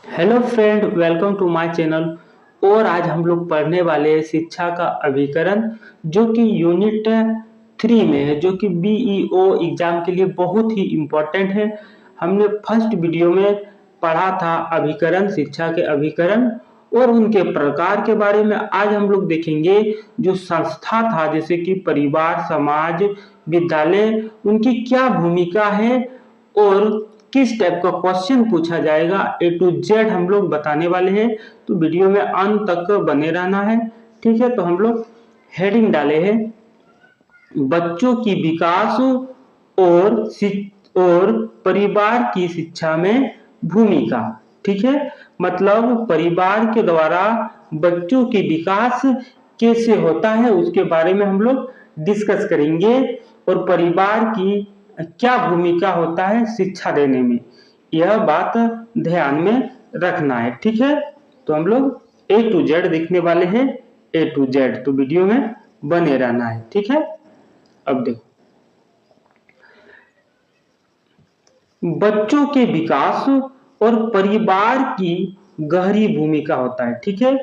Hello friend, welcome to my channel. और आज हम लोग पढ़ने वाले हैं शिक्षा का अभिकरण, जो कि यूनिट 3 में है, जो कि बीईओ एग्जाम के लिए बहुत ही इम्पोर्टेंट है। हमने फर्स्ट वीडियो में पढ़ा था अभिकरण, शिक्षा के अभिकरण और उनके प्रकार के बारे में। आज हम लोग देखेंगे जो संस्था था, जैसे कि परिवार, समाज, विद्यालय, उनकी क्या भूमिका है और किस टाइप का क्वेश्चन पूछा जाएगा, ए टू जेड हम लोग बताने वाले हैं। तो वीडियो में अंत तक बने रहना है, ठीक है। तो हम लोग हेडिंग डाले हैं, बच्चों की विकास और परिवार की शिक्षा में भूमिका। ठीक है, मतलब परिवार के द्वारा बच्चों की विकास कैसे होता है उसके बारे में हम लोग डिस्कस करेंगे, और परिवार की क्या भूमिका होता है शिक्षा देने में, यह बात ध्यान में रखना है। ठीक है, तो हम लोग ए टू जेड देखने वाले हैं, ए टू जेड। तो वीडियो में बने रहना है, ठीक है। अब देखो, बच्चों के विकास और परिवार की गहरी भूमिका होता है। ठीक है,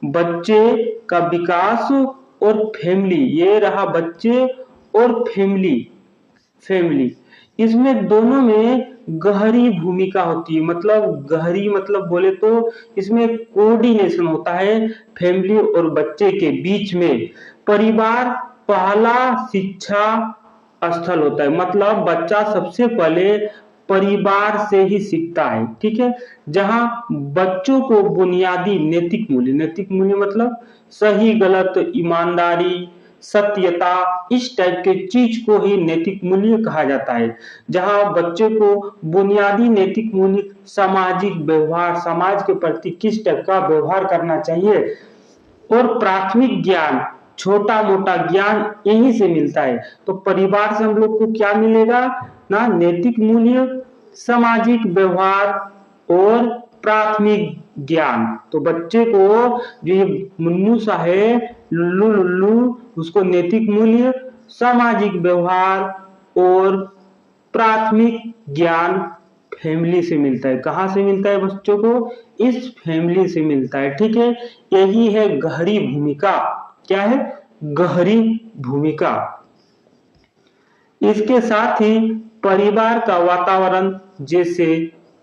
बच्चे का विकास और फैमिली, ये रहा बच्चे और फैमिली, इसमें दोनों में गहरी भूमिका होती है। मतलब गहरी मतलब बोले तो इसमें कोऑर्डिनेशन होता है फैमिली और बच्चे के बीच में। परिवार पहला शिक्षा स्थल होता है, मतलब बच्चा सबसे पहले परिवार से ही सीखता है। ठीक है, जहां बच्चों को बुनियादी नैतिक मूल्य मतलब सही गलत, ईमानदारी, सत्यता, इस टाइप के चीज को ही नैतिक मूल्य कहा जाता है। जहां बच्चे को बुनियादी नैतिक मूल्य, सामाजिक व्यवहार, समाज के प्रति किस टाइप का व्यवहार करना चाहिए, और प्राथमिक ज्ञान, छोटा मोटा ज्ञान यहीं से मिलता है। तो परिवार से हम लोग को क्या मिलेगा ना, नैतिक मूल्य, सामाजिक व्यवहार और प्राथमिक ज्ञान। तो बच्चे को जो ये मुन्नू सा है, लुल्लू लुल्लू, उसको नैतिक मूल्य, सामाजिक व्यवहार और प्राथमिक ज्ञान फैमिली से मिलता है। कहां से मिलता है बच्चों को? इस फैमिली से मिलता है। ठीक है, यही है गहरी भूमिका। क्या है? गहरी भूमिका। इसके साथ ही परिवार का वातावरण, जैसे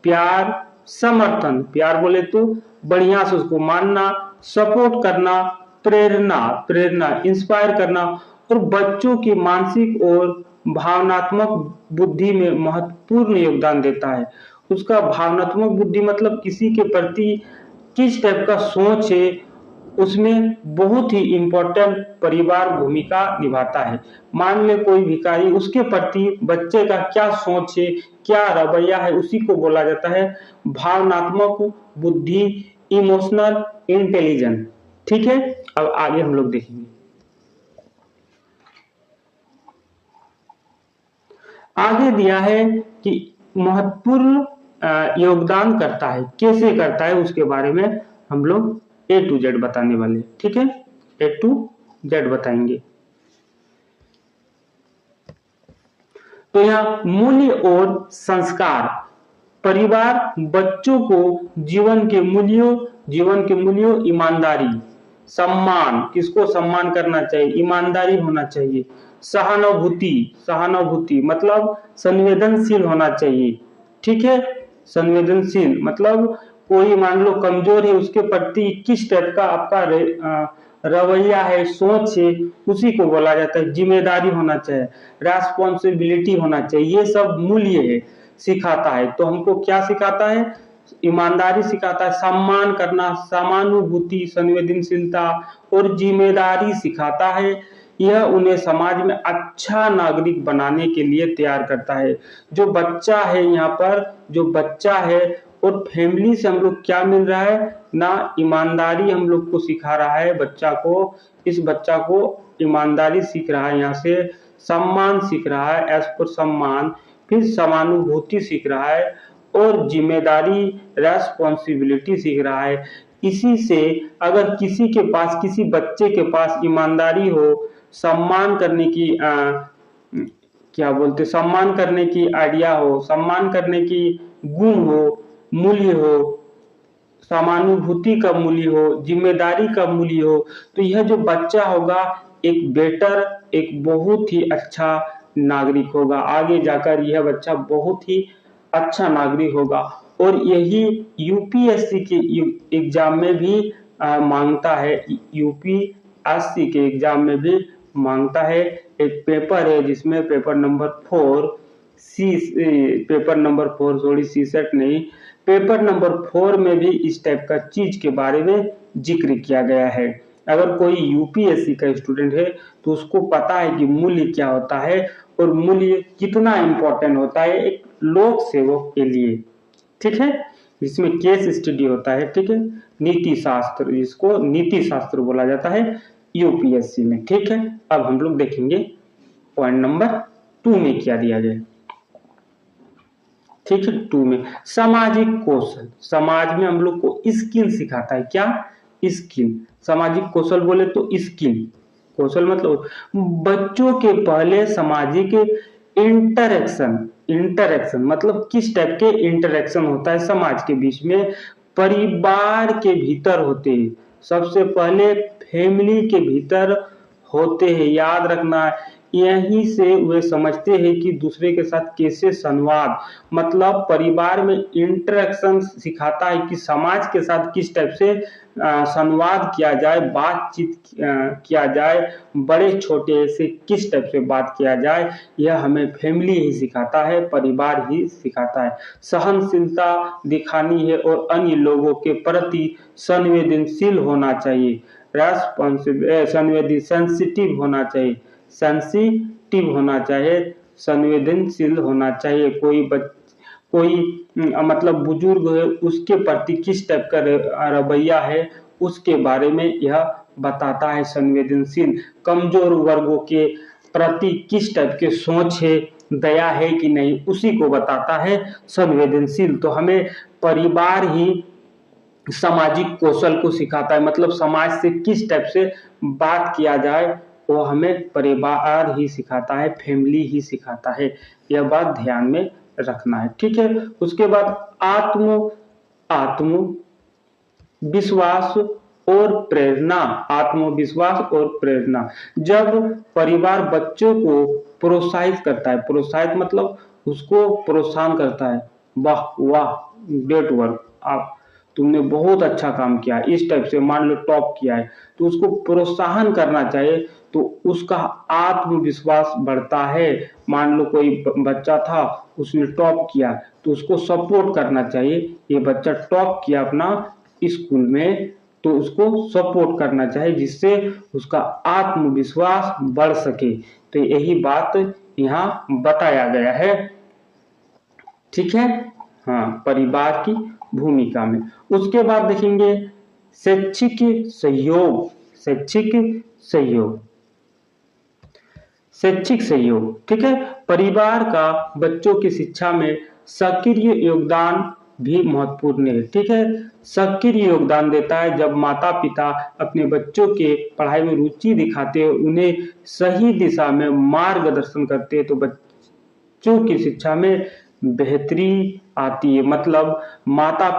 प्यार, समर्थन, प्यार बोले तो बढ़िया से उसको मानना, सपोर्ट करना, प्रेरणा इंस्पायर करना, और बच्चों की मानसिक और भावनात्मक बुद्धि में महत्वपूर्ण योगदान देता है। उसका भावनात्मक बुद्धि मतलब किसी के प्रति किस टाइप का सोच है, उसमें बहुत ही इम्पोर्टेंट परिवार भूमिका निभाता है। मान ले कोई भिखारी, उसके प्रति बच्चे का क्या सोच है, क्या रवैया है, उसी को बोला जाता है भावनात्मक बुद्धि, इमोशनल इंटेलिजेंस। ठीक है, अब आगे हम लोग देखेंगे। आगे दिया है कि महत्वपूर्ण योगदान करता है, कैसे करता है उसके बारे में हम लोग ए टू जेड बताने वाले। ठीक है, ए टू जेड बताएंगे। तो यहाँ मूल्य और संस्कार, परिवार बच्चों को जीवन के मूल्यों, ईमानदारी, सम्मान, किसको सम्मान करना चाहिए, ईमानदारी होना चाहिए, सहानुभूति मतलब संवेदनशील होना चाहिए। ठीक है, संवेदनशील मतलब कोई मान लो कमजोर है, उसके प्रति किस टाइप का आपका रवैया है, सोच है, उसी को बोला जाता है। जिम्मेदारी होना चाहिए, रेस्पॉन्सिबिलिटी होना चाहिए, ये सब मूल्य है, सिखाता है। तो हमको क्या सिखाता है? ईमानदारी सिखाता है, सम्मान करना, समानुभूति, संवेदनशीलता और जिम्मेदारी सिखाता है। यह उन्हें समाज में अच्छा नागरिक बनाने के लिए तैयार करता है। जो बच्चा है, यहाँ पर जो बच्चा है, और फैमिली से हम लोग क्या मिल रहा है ना, ईमानदारी हम लोग को सिखा रहा है बच्चा को। इस बच्चा को ईमानदारी सीख रहा है, यहाँ से सम्मान सीख रहा है, एज पर सम्मान, फिर समानुभूति सीख रहा है, और जिम्मेदारी, रेस्पॉन्सिबिलिटी सीख रहा है। इसी से अगर किसी बच्चे के पास ईमानदारी हो, सम्मान करने की सम्मान करने की आइडिया हो, सम्मान करने की गुण हो, मूल्य हो, समानुभूति का मूल्य हो, जिम्मेदारी का मूल्य हो, तो यह जो बच्चा होगा एक बेटर, एक बहुत ही अच्छा नागरिक होगा। आगे जाकर यह बच्चा बहुत ही अच्छा नागरिक होगा। और यही यूपीएससी के एग्जाम में भी मांगता है। यूपीएससी के एग्जाम में भी मांगता है। एक पेपर है जिसमें पेपर नंबर 4 सॉरी सीसेट नहीं, पेपर नंबर 4 में भी इस टाइप का चीज के बारे में जिक्र किया गया है। अगर कोई यूपीएससी का स्टूडेंट है तो उसको पता है कि मूल्य क्या होता है और मूल्य कितना इंपॉर्टेंट होता है एक लोक सेवक के लिए। ठीक है, इसमें केस स्टडी होता है। ठीक है, नीति शास्त्र, जिसको नीति शास्त्र बोला जाता है यूपीएससी में। ठीक है, अब हम लोग देखेंगे पॉइंट नंबर 2 में क्या दिया गया। ठीक है, 2 में सामाजिक कौशल। समाज में हम लोग को स्किल सिखाता है। क्या? स्किल। सामाजिक कौशल बोले तो स्किल, कौशल मतलब बच्चों के पहले सामाजिक इंटरेक्शन मतलब किस टाइप के इंटरेक्शन होता है समाज के बीच में, परिवार के भीतर होते हैं। सबसे पहले फैमिली के भीतर होते हैं, याद रखना। यहीं से वे समझते हैं कि दूसरे के साथ कैसे संवाद, मतलब परिवार में इंटरेक्शन सिखाता है कि समाज के साथ किस टाइप से संवाद किया जाए, बातचीत किया जाए, बड़े छोटे से किस टाइप से बात किया जाए। यह हमें फैमिली ही सिखाता है, परिवार ही सिखाता है। सहनशीलता दिखानी है और अन्य लोगों के प्रति संवेदनशील होना चाहिए। सेंसिटिव होना चाहिए, सेंसिटिव होना चाहिए, संवेदनशील होना चाहिए। कोई मतलब बुजुर्ग है उसके प्रति किस टाइप का रवैया है उसके बारे में यह बताता है। संवेदनशील, कमजोर वर्गों के प्रति किस टाइप के सोच है, दया है कि नहीं, उसी को बताता है संवेदनशील। तो हमें परिवार ही सामाजिक कौशल को सिखाता है, मतलब समाज से किस टाइप से बात किया जाए वो हमें परिवार ही सिखाता है, फैमिली ही सिखाता है। यह बात ध्यान में रखना है। ठीक है, उसके बाद आत्म विश्वास और प्रेरणा। आत्मविश्वास और प्रेरणा, जब परिवार बच्चों को प्रोत्साहित करता है, प्रोत्साहित मतलब उसको प्रोत्साहन करता है, वाह वाह ग्रेट वर्क, आप तुमने बहुत अच्छा काम किया, इस टाइप से मान लो टॉप किया है तो उसको प्रोत्साहन करना चाहिए, तो उसका आत्मविश्वास बढ़ता है। मान लो कोई बच्चा था उसने टॉप किया तो उसको सपोर्ट करना चाहिए। ये बच्चा टॉप किया अपना स्कूल में तो उसको सपोर्ट करना चाहिए जिससे उसका आत्मविश्वास बढ़ सके। तो यही बात यहाँ बताया गया है। ठीक है, हाँ, परिवार की भूमिका में। उसके बाद देखेंगे शैक्षिक सहयोग। शैक्षिक सहयोग, ठीक है, परिवार का बच्चों की शिक्षा में सक्रिय योगदान भी महत्वपूर्ण है। ठीक है, सक्रिय योगदान देता है जब माता पिता अपने बच्चों के पढ़ाई में रुचि दिखाते हैं, उन्हें सही दिशा में मार्गदर्शन करते हैं तो बच्चों की शिक्षा में बेहतरी आती है। मतलब माता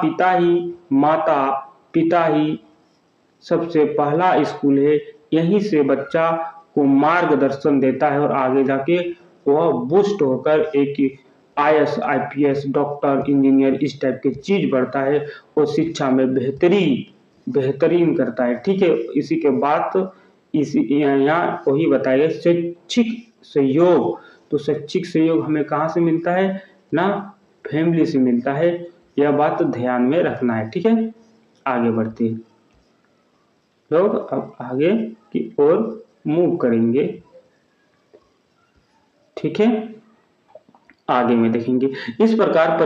पिता ही सबसे पहला स्कूल है, यहीं से बच्चा को मार्गदर्शन देता है और आगे जाके वह बुस्ट होकर एक आईएएस आईपीएस डॉक्टर इंजीनियर इस टाइप की चीज बढ़ता है और शिक्षा में बेहतरीन करता है। ठीक है, इसी के बाद इसी यहाँ वही बताया शैक्षिक सहयोग। तो शैक्षिक सहयोग हमें कहाँ से मिलता है ना, फैमिली से मिलता है। यह बात ध्यान में रखना है। ठीक है, आगे बढ़ते हैं लोग, अब आगे की ओर मूव करेंगे। ठीक है, आगे में देखेंगे इस प्रकार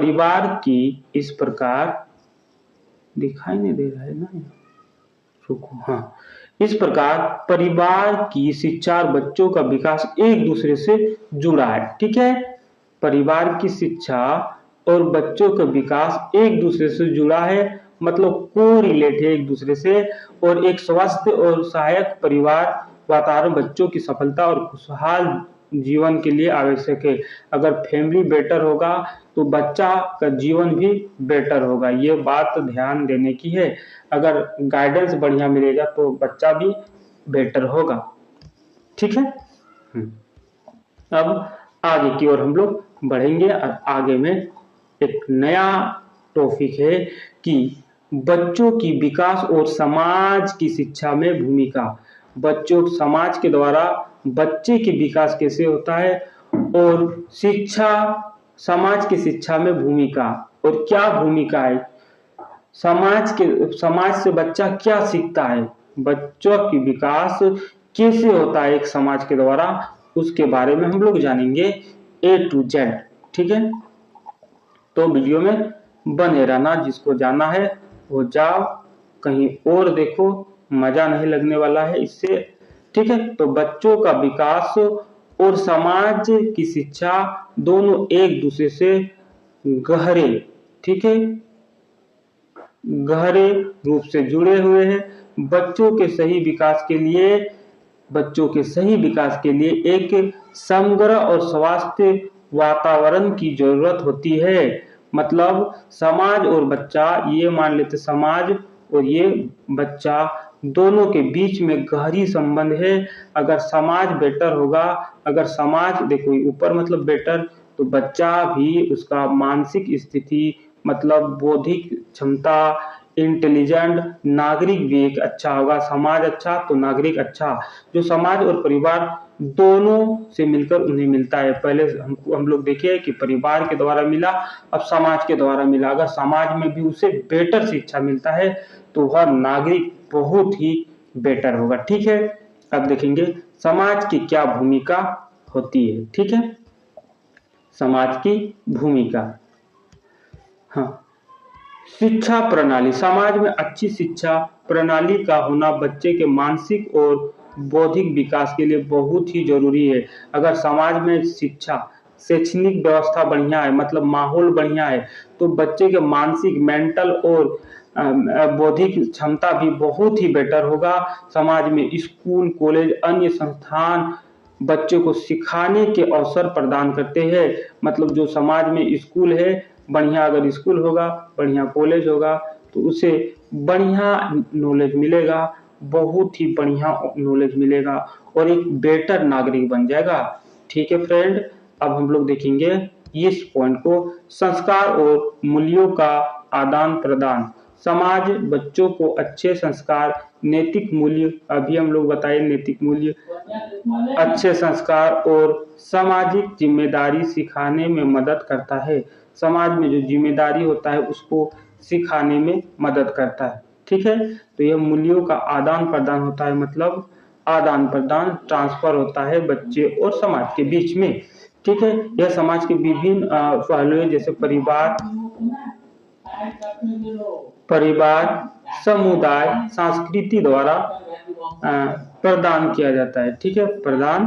दिखाई नहीं दे रहा है ना, रुको, हाँ, इस प्रकार परिवार की शिक्षा और बच्चों का विकास एक दूसरे से जुड़ा है। ठीक है, परिवार की शिक्षा और बच्चों का विकास एक दूसरे से जुड़ा है, मतलब को रिलेट है एक दूसरे से। और एक स्वस्थ और सहायक परिवार वातावरण बच्चों की सफलता और खुशहाल जीवन के लिए आवश्यक है। अगर फैमिली बेटर होगा तो बच्चा का जीवन भी बेटर होगा। ये बात ध्यान देने की है। अगर गाइडेंस बढ़िया मिलेगा तो बच्चा भी बेटर होगा। ठीक है। अब आगे की ओर हम लोग बढ़ेंगे और आगे में एक नया टॉपिक है कि बच्चों की विकास और समाज की शिक्षा में भूमिका। बच्चों समाज के द्वारा बच्चे के विकास कैसे होता है और शिक्षा समाज की शिक्षा में भूमिका और क्या भूमिका है, समाज से बच्चा क्या सीखता है, बच्चों की विकास कैसे होता है एक समाज के द्वारा, उसके बारे में हम लोग जानेंगे A to Z। ठीक है, तो वीडियो में बने रहना। जिसको जाना है वो जाओ, कहीं और देखो, मजा नहीं लगने वाला है इससे। ठीक है, तो बच्चों का विकास और समाज की शिक्षा दोनों एक दूसरे से गहरे, ठीक है, गहरे रूप से जुड़े हुए हैं। बच्चों के सही विकास के लिए एक समग्र और स्वास्थ्य वातावरण की जरूरत होती है। मतलब समाज और बच्चा, ये मान लेते समाज और ये बच्चा दोनों के बीच में गहरी संबंध है। अगर समाज बेटर होगा, अगर समाज देखो ऊपर मतलब बेटर, तो बच्चा भी उसका मानसिक स्थिति मतलब बौद्धिक क्षमता, इंटेलिजेंट नागरिक भी एक अच्छा होगा। समाज अच्छा तो नागरिक अच्छा। जो समाज और परिवार दोनों से मिलकर उन्हें मिलता है। पहले हम लोग देखे कि परिवार के द्वारा मिला, अब समाज के द्वारा मिला। अगर समाज में भी उसे बेटर शिक्षा मिलता है तो वह नागरिक बहुत ही बेटर होगा। ठीक है, अब देखेंगे समाज की क्या भूमिका होती है। ठीक है, समाज की भूमिका। हाँ, शिक्षा प्रणाली। समाज में अच्छी शिक्षा प्रणाली का होना बच्चे के मानसिक और बौद्धिक विकास के लिए बहुत ही जरूरी है। अगर समाज में शैक्षणिक व्यवस्था बढ़िया है, मतलब माहौल बढ़िया है, तो बच्चे के मानसिक मेंटल और बौद्धिक क्षमता भी बहुत ही बेटर होगा। समाज में स्कूल, कॉलेज, अन्य संस्थान बच्चों को सिखाने के अवसर प्रदान करते हैं। मतलब जो समाज में स्कूल है, बढ़िया अगर स्कूल होगा, बढ़िया कॉलेज होगा, तो उसे बढ़िया नॉलेज मिलेगा, बहुत ही बढ़िया नॉलेज मिलेगा और एक बेटर नागरिक बन जाएगा। ठीक है फ्रेंड, अब हम लोग देखेंगे इस पॉइंट को, संस्कार और मूल्यों का आदान प्रदान। समाज बच्चों को अच्छे संस्कार, नैतिक मूल्य, अभी हम लोग बताए नैतिक मूल्य, अच्छे संस्कार और सामाजिक जिम्मेदारी सिखाने में मदद करता है। समाज में जो जिम्मेदारी होता है उसको सिखाने में मदद करता है। ठीक है, तो यह मूल्यों का आदान प्रदान होता है, मतलब आदान प्रदान ट्रांसफर होता है बच्चे और समाज के बीच में। ठीक है, यह समाज के विभिन्न पहलुओं जैसे परिवार, समुदाय, संस्कृति द्वारा प्रदान किया जाता है। ठीक है, प्रदान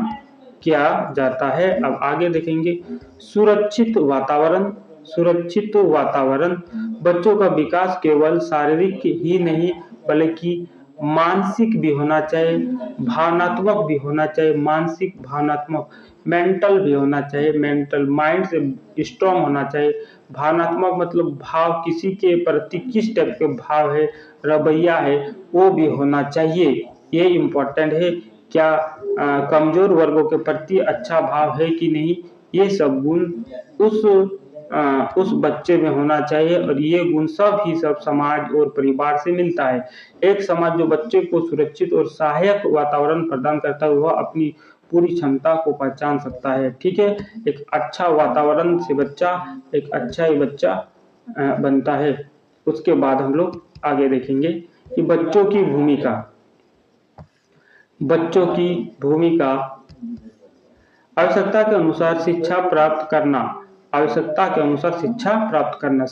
किया जाता है। अब आगे देखेंगे सुरक्षित वातावरण। सुरक्षित वातावरण बच्चों का विकास केवल शारीरिक ही नहीं बल्कि मानसिक भी होना चाहिए, भावनात्मक भी होना चाहिए। मानसिक, भावनात्मक, मेंटल भी होना चाहिए, मेंटल माइंड से स्ट्रांग होना चाहिए। भावनात्मक मतलब भाव, किसी के प्रति किस टाइप के भाव है, रवैया है, वो भी होना चाहिए। ये इम्पोर्टेंट है। क्या कमजोर वर्गों के प्रति अच्छा भाव है कि नहीं, ये सब गुण उस बच्चे में होना चाहिए और ये गुण सब समाज और परिवार से मिलता है। एक समाज जो बच्चे को सुरक्षित और सहायक वातावरण प्रदान करता है वह अपनी पूरी क्षमता को पहचान सकता है। ठीक है, एक अच्छा वातावरण से बच्चा एक अच्छा ही बच्चा बनता है। उसके बाद हम लोग आगे देखेंगे कि बच्चों की भूमिका। बच्चों की भूमिका, आवश्यकता के अनुसार शिक्षा प्राप्त करना। आवश्यकता के अनुसार शिक्षा प्राप्त करना।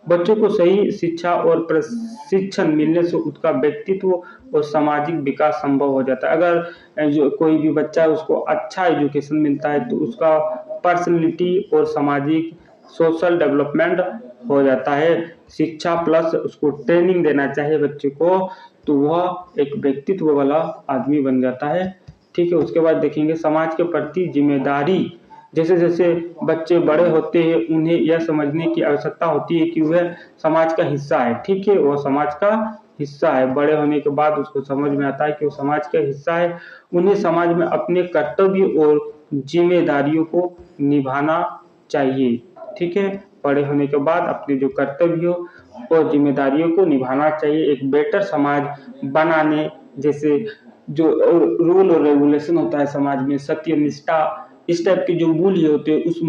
बच्चों को सही शिक्षा और प्रशिक्षण मिलने से उसका व्यक्तित्व और सामाजिक विकास संभव हो जाता है। अगर जो कोई भी बच्चा है उसको अच्छा एजुकेशन मिलता है तो उसका पर्सनैलिटी और सामाजिक सोशल डेवलपमेंट हो जाता है। शिक्षा प्लस उसको ट्रेनिंग देना चाहिए बच्चे को, तो वह एक व्यक्तित्व वाला आदमी बन जाता है। ठीक है, उसके बाद देखेंगे समाज के प्रति जिम्मेदारी। जैसे जैसे बच्चे बड़े होते हैं उन्हें यह समझने की आवश्यकता होती है कि वह समाज का हिस्सा है, ठीक है, वो समाज का हिस्सा है। बड़े होने के बाद उसको समझ में आता है कि वो समाज का हिस्सा है। उन्हें समाज में अपने कर्तव्य और जिम्मेदारियों को निभाना चाहिए, ठीक है। बड़े होने के बाद अपने जो कर्तव्यों और जिम्मेदारियों को निभाना चाहिए, एक बेटर समाज बनाने, जैसे जो रूल और रेगुलेशन होता है समाज में, सत्य निष्ठा, इस टाइप के जो मूल्य होते हैं उस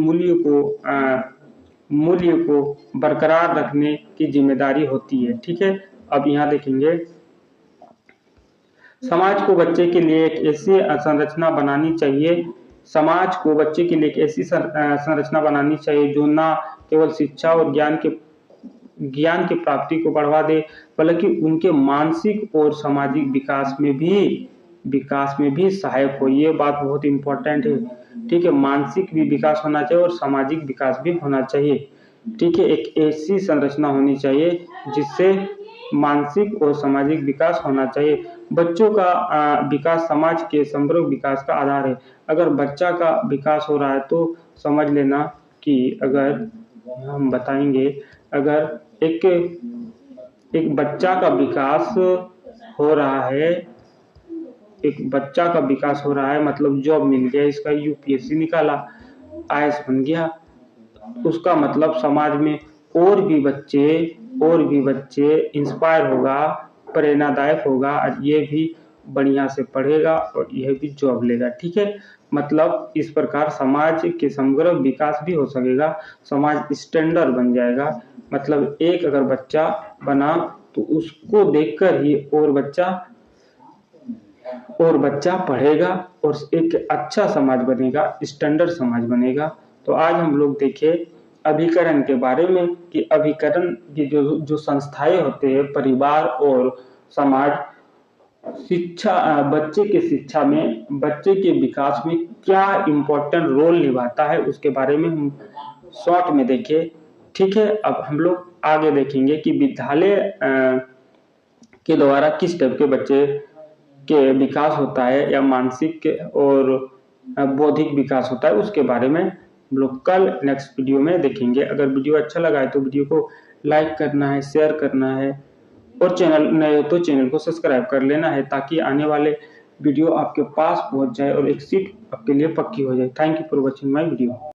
मूल्य को बरकरार रखने की जिम्मेदारी होती है, ठीक है। अब यहाँ देखेंगे, समाज को बच्चे के लिए एक ऐसी संरचना बनानी चाहिए, समाज को बच्चे के लिए एक ऐसी संरचना बनानी चाहिए जो ना केवल शिक्षा और ज्ञान की प्राप्ति को बढ़ावा दे, बल्कि उनके मानसिक और सामाजिक विकास में भी सहायक हो। ये बात बहुत इंपॉर्टेंट है, ठीक है। मानसिक भी विकास होना चाहिए और सामाजिक विकास भी होना चाहिए, ठीक है। एक ऐसी संरचना होनी चाहिए जिससे मानसिक और सामाजिक विकास होना चाहिए। बच्चों का विकास समाज के समग्र विकास का आधार है। अगर बच्चा का विकास हो रहा है तो समझ लेना कि अगर हम बताएंगे, अगर एक बच्चा का विकास हो रहा है, एक बच्चा का विकास हो रहा है मतलब जॉब मिल गया, इसका यूपीएससी निकाला, आईएएस बन गया, उसका मतलब समाज में और भी बच्चे इंस्पायर होगा, प्रेरणादायक होगा और ये भी बढ़िया से पढ़ेगा और यह भी जॉब लेगा, ठीक है। मतलब इस प्रकार समाज के समग्र विकास भी हो सकेगा, समाज स्टैंडर्ड बन जाएगा। मतलब एक अगर बच्चा बना तो उसको देखकर ही और बच्चा पढ़ेगा और एक अच्छा समाज बनेगा, स्टैंडर्ड समाज बनेगा। तो आज हम लोग देखें अभिकरण के बारे में कि अभिकरण की जो संस्थाएं होते हैं, परिवार और समाज, बच्चे के विकास में क्या इम्पोर्टेंट रोल निभाता है उसके बारे में हम शॉर्ट में देखें, ठीक है। अब हम लोग आगे देखेंगे कि विद्यालय के द्वारा किस टाइप के बच्चे के विकास होता है या मानसिक और बौद्धिक विकास होता है, उसके बारे में हम लोग कल नेक्स्ट वीडियो में देखेंगे। अगर वीडियो अच्छा लगा है तो वीडियो को लाइक करना है, शेयर करना है और चैनल नए हो तो चैनल को सब्सक्राइब कर लेना है ताकि आने वाले वीडियो आपके पास पहुंच जाए और एक सीट आपके लिए पक्की हो जाए। Thank you for watching my video.